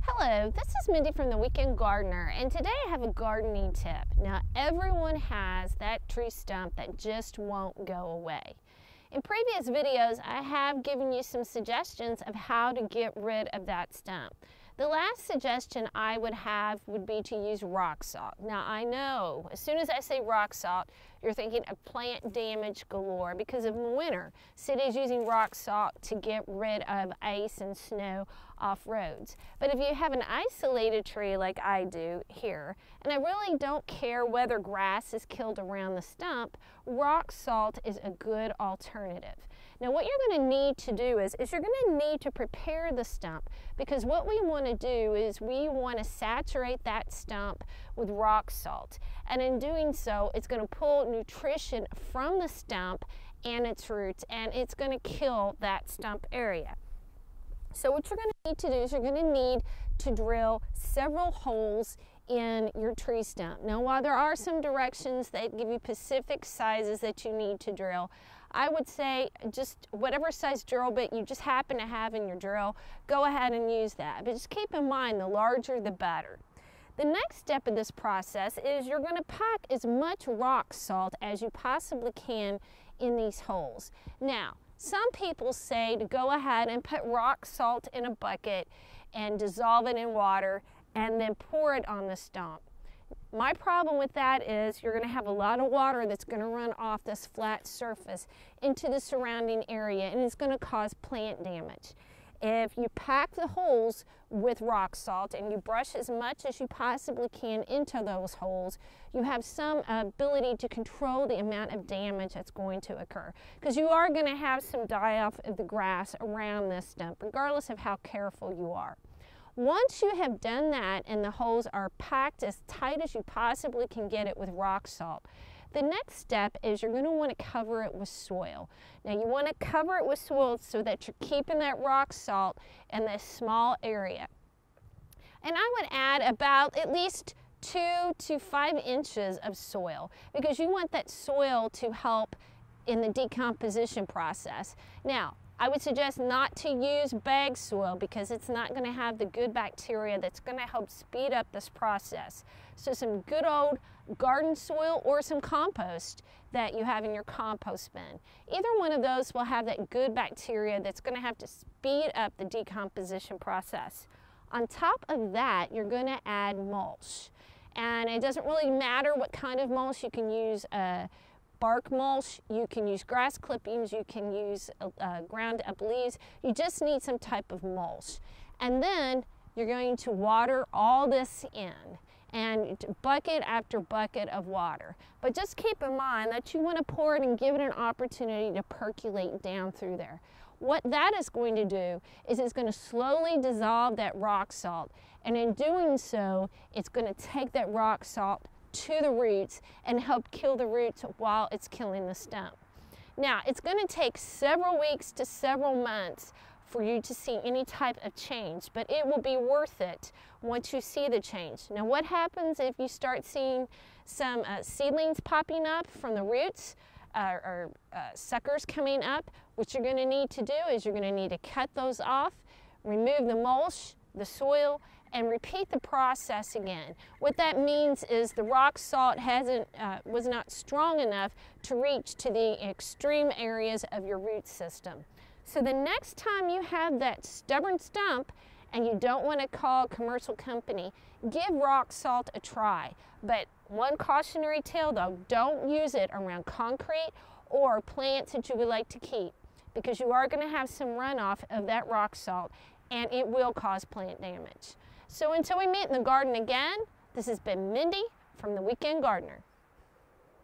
Hello, this is Mindy from the Weekend Gardener, and today I have a gardening tip. Now, everyone has that tree stump that just won't go away. In previous videos, I have given you some suggestions of how to get rid of that stump. The last suggestion I would have would be to use rock salt. Now, I know as soon as I say rock salt, you're thinking of plant damage galore because of the winter. Cities using rock salt to get rid of ice and snow off roads. But if you have an isolated tree like I do here, and I really don't care whether grass is killed around the stump, rock salt is a good alternative. Now what you're going to need to do is you're going to need to prepare the stump, because what we want to do is we want to saturate that stump with rock salt, and in doing so it's going to pull nutrition from the stump and its roots, and it's going to kill that stump area. So what you're going to need to do is you're going to need to drill several holes in your tree stump. Now while there are some directions that give you specific sizes that you need to drill, I would say just whatever size drill bit you just happen to have in your drill, go ahead and use that. But just keep in mind, the larger the better. The next step of this process is you're going to pack as much rock salt as you possibly can in these holes. Now, some people say to go ahead and put rock salt in a bucket and dissolve it in water and then pour it on the stump. My problem with that is you're going to have a lot of water that's going to run off this flat surface into the surrounding area, and it's going to cause plant damage. If you pack the holes with rock salt and you brush as much as you possibly can into those holes, you have some ability to control the amount of damage that's going to occur, because you are going to have some die-off of the grass around this stump, regardless of how careful you are. Once you have done that and the holes are packed as tight as you possibly can get it with rock salt, the next step is you're going to want to cover it with soil. Now you want to cover it with soil so that you're keeping that rock salt in this small area. And I would add about at least 2 to 5 inches of soil, because you want that soil to help in the decomposition process. Now, I would suggest not to use bag soil, because it's not going to have the good bacteria that's going to help speed up this process. So some good old garden soil or some compost that you have in your compost bin. Either one of those will have that good bacteria that's going to have to speed up the decomposition process. On top of that, you're going to add mulch. And it doesn't really matter what kind of mulch. You can use bark mulch, you can use grass clippings, you can use ground up leaves. You just need some type of mulch. And then you're going to water all this in, and bucket after bucket of water. But just keep in mind that you want to pour it and give it an opportunity to percolate down through there. What that is going to do is it's going to slowly dissolve that rock salt, and in doing so, it's going to take that rock salt to the roots and help kill the roots while it's killing the stump. Now, it's going to take several weeks to several months for you to see any type of change, but it will be worth it once you see the change. Now, what happens if you start seeing some seedlings popping up from the roots or suckers coming up? What you're going to need to do is you're going to need to cut those off, remove the mulch, the soil, and repeat the process again. What that means is the rock salt was not strong enough to reach to the extreme areas of your root system. So the next time you have that stubborn stump and you don't want to call a commercial company, give rock salt a try. But one cautionary tale though, don't use it around concrete or plants that you would like to keep, because you are going to have some runoff of that rock salt and it will cause plant damage. So until we meet in the garden again, this has been Mindy from the Weekend Gardener.